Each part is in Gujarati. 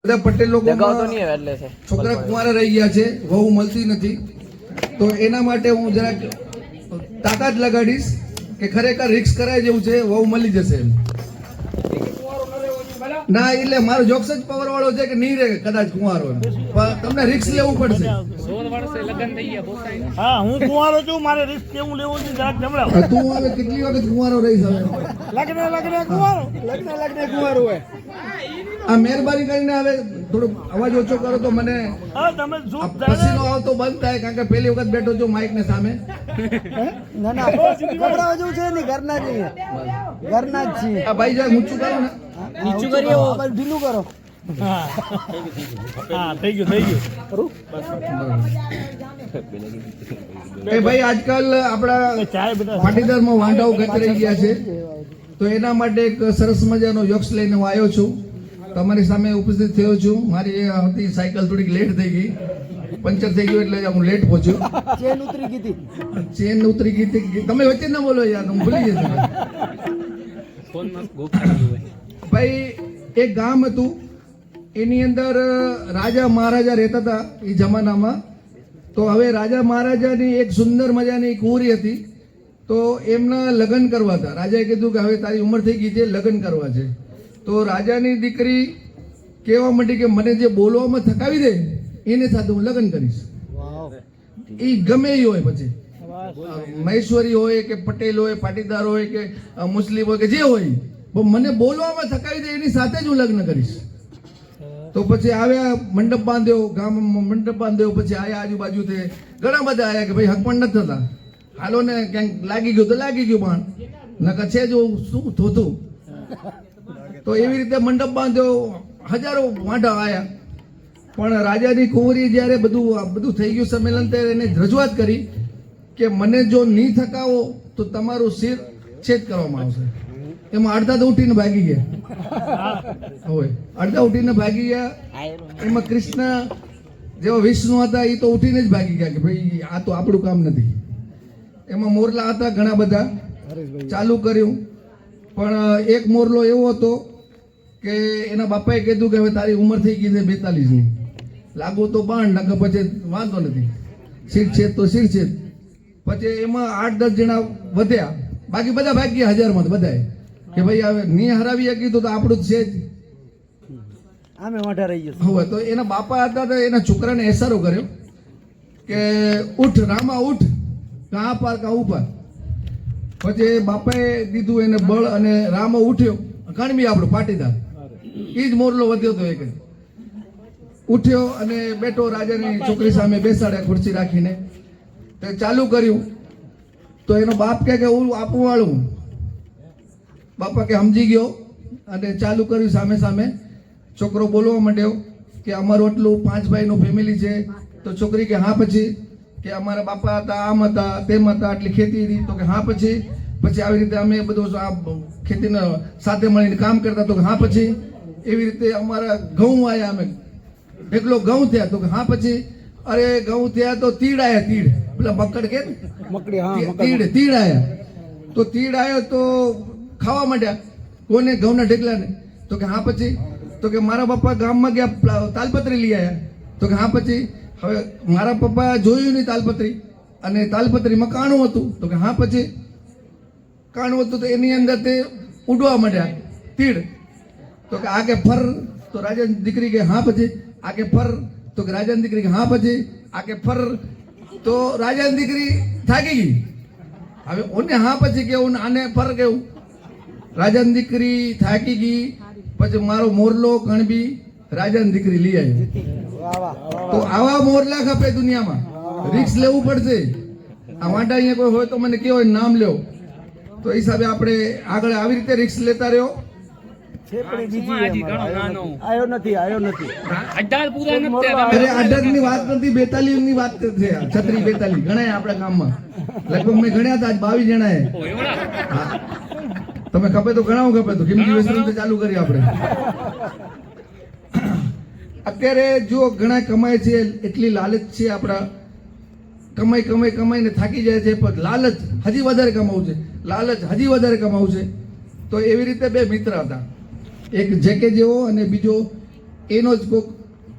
બધા પટેલ લોકો છોકરા કુંવારા રહી ગયા છે, વહુ મળતી નથી, તો એના માટે હું જરાક તાકાત લગાડીશ કે ખરેખર રિક્સ કરાય જેવું છે, વહુ મળી જશે એમ. ના એટલે મારો જોક્સ જ પાવર વાળો છે કે નહીં રે કદાચ કુંવારો, પણ તમને રિક્સ લેવું પડશે. હા હું કુંવારો છું, મારે રિસ્ક કેવું લેવું છે જરાક જમણાવ. તું હવે કેટલી વખત કુંવારો રહીશ હવે? લગ્ન કુંવારો હોય. આ મહેરબાની કરીને હવે થોડો અવાજ ઓછો કરો તો મને તમે પસીનો આવતો બંધ થાય, કારણ કે પહેલી વખત બેઠો છું માઇક ને સામે. ના ના ગભરાવા જેવું છે નહીં, ઘરના જ છીએ. આ ભાઈ જરાક ઊંચું કરો ને, નીચું કરીએ ઢીલું કરો. હા થઈ ગયું કરું. એ ભાઈ આજકાલ આપણા પાટીદારમાં વાંઢાઓ ગતરાઈ ગયા છે, તો એના માટે એક સરસ મજાનો યોક્સ લઈને હું આવ્યો છું, તમારી સામે ઉપસ્થિત થયો છું. મારી હતી સાયકલ થોડીક લેટ થઈ ગઈ, પંચર થઈ ગયું એટલે હું લેટ પહોંચ્યો. ચેન ઉતરી ગઈ હતી. તમે વચ્ચે ના બોલો યાર, હું ભૂલી જશે. ભાઈ એક ગામ હતું, એની અંદર રાજા મહારાજા રહેતા હતા એ જમાનામાં. તો હવે રાજા મહારાજાની એક સુંદર મજાની કુંવરી હતી, તો એમના લગ્ન કરવા હતા. રાજાએ કીધું કે હવે તારી ઉંમર થઈ ગઈ છે, લગ્ન કરવા છે. તો રાજાની દીકરી કહેવા માંડી કે મને જે બોલવામાં થકાવી દે એને સાથે હું લગ્ન કરીશ. એ ગમે એ હોય, પછી મહેશ્વરી હોય કે પટેલ હોય, પાટીદાર હોય કે મુસ્લિમ હોય કે જે હોય, પણ મને બોલવામાં થકાવી દે એની સાથે જ હું લગ્ન કરીશ. તો પછી આવ્યા, મંડપ બાંધ્યો, ગામમાં મંડપ બાંધ્યો. પછી આયા આજુબાજુથી ઘણા બધા આવ્યા કે ભાઈ હક પણ નથી થતા, હાલો ને ક્યાંક લાગી ગયું તો લાગી ગયું, પણ નકર છે જો શું થોતું. તો એવી રીતે મંડપ બાંધ્યો, હજારો વાંઢા આવ્યા. પણ રાજાની કુંવરી જ્યારે બધું થઈ ગયું સંમેલન, ત્યારે એને રજૂઆત કરી કે મને જો નહીં થકાવો તો તમારું શિર છેદ કરવામાં આવશે. એમાં અડધા તો ઉઠીને ભાગી ગયા, હોય અડધા ઉઠીને ભાગી ગયા. એમાં કૃષ્ણ જેવા વિષ્ણુ હતા એ તો ઉઠીને જ ભાગી ગયા કે ભાઈ આ તો આપણું કામ નથી. એમાં મોરલા હતા ઘણા બધા, ચાલુ કર્યું. પણ એક મોરલો એવો હતો કે એના બાપાએ કીધું કે હવે તારી ઉંમર થઈ ગઈ છે 42ની, લાગુ તો બાણ, નકર પછી વાંધો નથી, શીર છેદ તો શીર છેદ. પછી એમાં 8-10 જણા વધ્યા, બાકી બધા ભાગી ગયા 1000માં બધાએ કે ભાઈ હવે ની હરાવી શકી તો આપણું જ છે જ. આમે વાંઢા રહી ગયો. હવે તો એના બાપા હતા, તો એના છોકરાને એસારો કર્યો કે ઉઠ રામા ઉઠ, કાં પાર કાં ઉપર. પછી બાપાએ દીધું એને બળ અને રામો ઉઠ્યો. કણબી આપણો પાટીદાર એ જ મોરલો વધ્યો હતો, એક ઉઠ્યો અને બેઠો, રાજાની છોકરી સામે બેસાડ્યા ખુરશી રાખીને. તો ચાલુ કર્યું. તો એનો બાપ કે હું આપું વાળું. બાપા કે સમજી ગયો અને ચાલુ કર્યું સામે સામે. છોકરો બોલવા માંડ્યો કે અમારું આટલું 5 ભાઈનું ફેમિલી છે. તો છોકરી કે હા. પછી કે અમારા બાપા હતા, આમ હતા, તેમ હતા, આટલી ખેતી હતી. તો કે હા. પછી આવી રીતે અમે બધું આ ખેતીના સાથે મળીને કામ કરતા. તો કે હા. પછી એવી રીતે અમારા ઘઉં આવ્યા, અમે એકલો ઘઉં થયા. તો કે હા. પછી અરે ઘઉં થયા તો તીડ આવ્યા, તીડ પેલા મકડ કે તીડ આવ્યા. તો તીડ આવ્યો તો ખાવા માંડ્યા કોને, ઘઉંના ઢેકલાને. તો કે હા. પછી તો કે મારા પપ્પા ગામમાં ગયા, તાલપત્રી લઈ આવ્યા. તો કે હા. પછી હવે મારા પપ્પા જોયું નહીં તાલપત્રી, અને તાલપત્રીમાં કાણું હતું. તો કે હા. પછી કાણું હતું તો એની અંદર તે ઉડવા માંડ્યા તીડ. તો કે આ કે ફર. તો રાજાની દીકરી કે હા. પછી આ કે ફર. તો કે રાજાની દીકરી કે હા. પછી આ કે ફર. તો રાજાની દીકરી થાકી ગઈ. હવે ઓને હા પછી કેવું ને આને ફર કેવું. રાજાની દીકરી થાકી ગઈ. પછી મારો મોરલો કણબી રાજાની દીકરી લઈ આવી. તો આવા મોરલા ખપે દુનિયામાં, રિક્સ લેવું પડશે. આ વાંઢા અહીંયા કોઈ હોય તો મને કેવો નામ લ્યો. તો એ હિસાબે આપણે આગળ આવી રીતે રિક્સ લેતા રહ્યો. આયો નથી. અરે 18 ની વાત નથી, 42 ની વાત છે. 36 42 ગણાય આપણા ગામમાં. લગભગ મેં ગણ્યા હતા, 22 જણાએ. તમે ખપે તો ગણાવું, ખપે તો કિંમતી વેસણ ચાલુ કરી આપણે. અત્યારે જો ઘણા કમાય છે, એટલી લાલચ છે આપણા. કમાઈને થાકી જાય છે, પણ લાલચ હજી વધારે કમાવું છે, લાલચ હજી વધારે કમાવું છે. તો એવી રીતે બે મિત્ર હતા, એક જેકે જેવો અને બીજો એનો જ કોક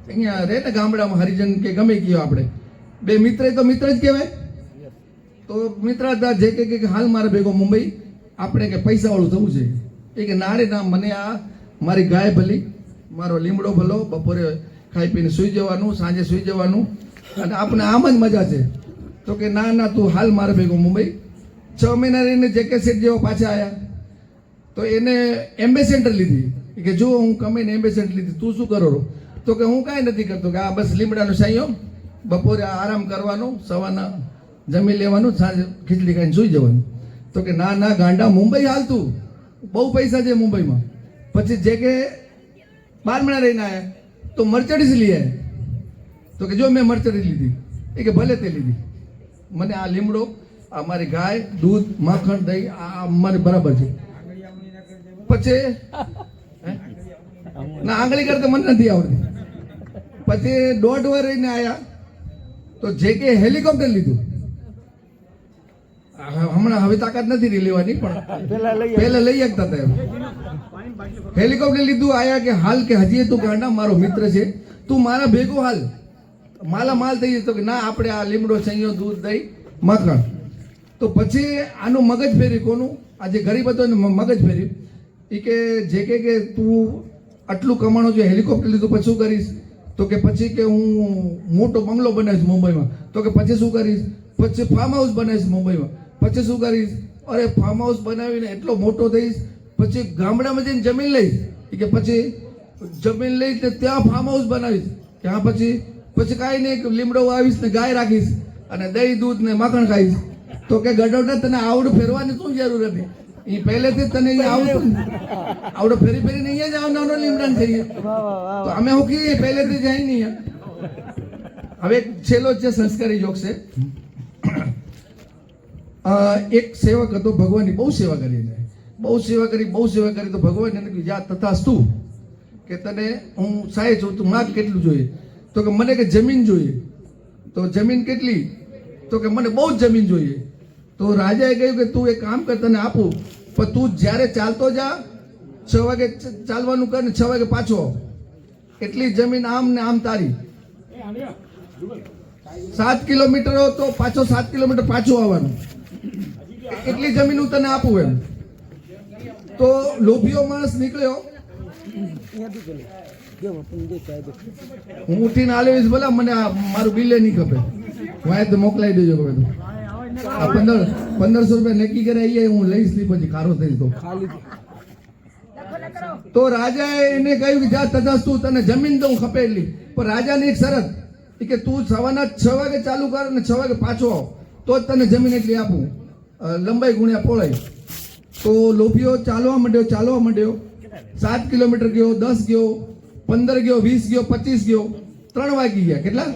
અહીંયા રહે ને ગામડામાં હરિજન કે ગમે ગયો આપણે બે મિત્ર તો મિત્ર જ કહેવાય. તો મિત્ર હતા જે કે હાલ મારે ભેગો મુંબઈ આપણે કે પૈસાવાળું થવું છે. એ કે ના રે ના, મને આ મારી ગાય ભલી, મારો લીમડો ભલો, બપોરે ખાઈ પીને સૂઈ જવાનું, સાંજે સૂઈ જવાનું અને આપણે આમ જ મજા છે. તો કે ના ના તું હાલ મારે ભેગો મુંબઈ. 6 મહિના રહીને જેકે સેટ જેવા પાછા આવ્યા તો એને એમ્બેસેડર લીધી. કે જો હું કમાઈને એમ્બેસેડર લીધી, તું શું કરો? તો કે હું કાંઈ નથી કરતો, કે આ બસ લીમડાનો સાંયો, બપોરે આરામ કરવાનો, સવારના જમી લેવાનું, સાંજે ખીચડી ખાઈને સૂઈ જવાનું. તો કે ના ના ગાંડા, મુંબઈ હાલતું, બહુ પૈસા છે મુંબઈમાં. પછી જે કે 12 મહિના રહીને આવ્યા તો મર્ચડીઝ લઈ આવ્યા. તો કે જો મેં મર્ચડીઝ લીધી. એ કે ભલે તે લીધી, મને આ લીમડો, આ મારી ગાય, દૂધ, માખણ, દહીં આ મને બરાબર છે. પછી ના આંગળી કરતા મને નથી આવડતી. પછી 1.5 વાર રહીને આવ્યા તો જે કે હેલિકોપ્ટર લીધું. હમણાં હવે તાકાત નથી રહી લેવાની, પણ પહેલા લઈ શકતા હતા એમ. હેલિકોપ્ટર લીધું, આયા કે હાલ કે હજી તું ગાંડા મારો મિત્ર છે, તું મારા ભેગો હાલ, માલા માલ થઈ જતો. કે ના આપણે આ લીમડો, સૈયો, દૂધ, દહીં, માખણ. તો પછી આનું મગજ ફેર્યું. કોનું? આ જે ગરીબ હતો એને મગજ ફેર્યું. એ કે જે કે તું આટલું કમાણો છે, હેલિકોપ્ટર લીધું, પછી શું કરીશ? તો કે પછી કે હું મોટો બંગલો બનાવીશ મુંબઈમાં. તો કે પછી શું કરીશ? પછી ફાર્મ હાઉસ બનાવીશ મુંબઈમાં. પછી શું કરીશ? અરે ફાર્મ હાઉસ બનાવીને એટલો મોટો થઈશ, પછી ગામડામાં જઈને જમીન લઈશ. કે પછી જમીન લઈશ ને ત્યાં ફાર્મ હાઉસ બનાવીશ. કે હા પછી કાંઈ નહીં, લીમડો આવીશ ને ગાય રાખીશ અને દહીં, દૂધ ને માખણ ખાઈશ. તો કે ગઢોડા તને આવડું ફેરવાની શું જરૂર હતી? એ પહેલેથી તને આવડો ફેરી ફેરીને અહીંયા જ આવવાનો લીમડાન થઈએ. તો અમે હું કહીએ પહેલેથી જાય નહીં. હવે છેલ્લો જે સંસ્કારી જોક છે. એક સેવક હતો, ભગવાનની બહુ સેવા કરી, બહુ સેવા કરી. તો ભગવાન એને કીધું જા તથાસ્તુ, કે તને હું સહાય છું, તું માગ કેટલું જોઈએ? તો કે મને કે જમીન જોઈએ. તો જમીન કેટલી? તો કે મને બહુ જ જમીન જોઈએ. તો રાજાએ કહ્યું કે તું એક કામ કર, તને આપું, પણ તું જ્યારે ચાલતો જા, 6 વાગે ચાલવાનું કર ને 6 વાગે પાછો આવ. એટલી જમીન આમ ને આમ તારી. 7 કિલોમીટર તો પાછો 7 કિલોમીટર પાછું આવવાનું. એટલી જમીન હું તને આપું એમ. તો લોભીઓ માણસ નીકળ્યો. હું ઉઠીને આલેવીશ, બોલા મને મારું બિલે નહીં ખપે, હું તો મોકલાવી દેજો. હવે તો આ 1500 રૂપિયા નક્કી કરે, હું લઈશ નહીં, પછી ખારો થઈશ. તો રાજાએ એને કહ્યું કે જા તથાસ્તુ, તને જમીન તો હું ખપે એટલી, પણ રાજાની એક શરત કે તું સવારના 6 વાગે ચાલુ કર અને 6 વાગે પાછો આવ, તો જ તને જમીન એટલી આપું, લંબાઈ ગુણ્યા પહોળાઈ. તો લોભીઓ ચાલવા માંડ્યો. 7 કિલોમીટર ગયો, 10 ગયો, 15 ગયો, 20 ગયો, 25 ગયો, 3 વાગી ગયા. કેટલા?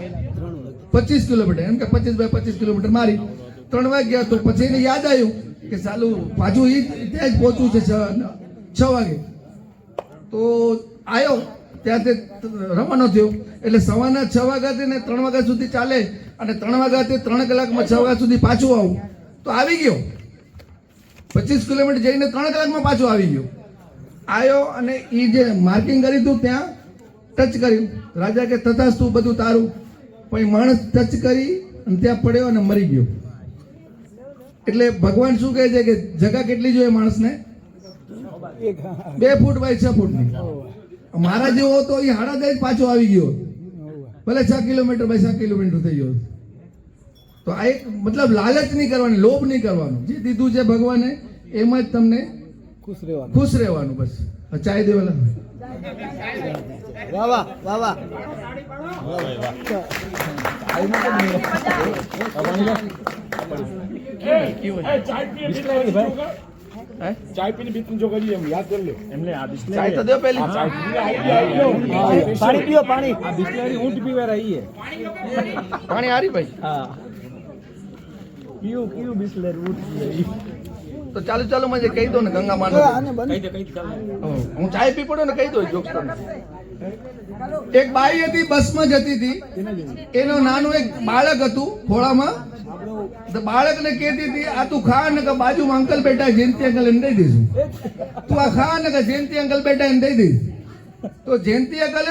25 કિલોમીટર. એમ કે 25 બાય 25 કિલોમીટર મારી 3 વાગી ગયા. તો પછી એને યાદ આવ્યું કે ચાલુ પાછું ત્યાં જ પહોંચવું છે 6 વાગે. તો આવ્યો, ત્યાંથી રવાનો થયો. એટલે સવારના 6 વાગ્યાથી ને 3 વાગ્યા સુધી ચાલે, અને 3 વાગ્યાથી 3 કલાકમાં 6 વાગ્યા સુધી પાછું આવું. તો આવી ગયો 25 કિલોમીટર જઈને 3 કલાકમાં પાછો આવી ગયો. આવ્યો અને એ જે માર્કિંગ કર્યું હતું ત્યાં ટચ કર્યું. રાજા કે તથાસ્તુ, બધું તારું. પણ માણસ ટચ કરી અને ત્યાં પડ્યો અને મરી ગયો. એટલે ભગવાન શું કહે છે કે જગા કેટલી જોઈએ માણસને? 2 ફૂટ બાય 6 ફૂટની. મારા જેવો હતો એ 8.5 પાછો આવી ગયો, ભલે 6 કિલોમીટર બાય 6 કિલોમીટર થઈ ગયો. તો આ એક મતલબ લાલચ નહીં કરવાની, લોભ નહીં કરવાનો. જે દીધું છે ભગવાને એમાં જ તમને ખુશ રહેવાનું. બસ ચાય દેવાલા. વાહ વાહ વાહ વાહ. ચાય પીને બીતની જો કરી એમ યાદ કરી લે એમને આ બિસ્લેરી ચાય તો દે પહેલી. પાણી પીઓ, પાણી. આ બિસ્લેરી ઊંટ પીવા રહી હે પાણી હારી ભાઈ. હા, કયું બિસ્લેરી ઊંટ પીવે? તો ચાલુ માં જે કહી દો ને ગંગા માનો. આને બંધ. હું ચાય પી પડ્યો ને કહી દો જોક્સ તમને. એક બાઈ હતી, બસમાં જતી હતી. એનું નાનું એક બાળક હતું ખોળામાં. તો બાળકને કહેતી હતી આ તું ખા ને, કે બાજુમાં અંકલ બેઠા જયંતિ અંકલ એને દઈ દઈશું. તું આ ખા ને, કે જયંતિ અંકલ બેઠા એને દઈ દઈશ. તો જયંતિ અંકલ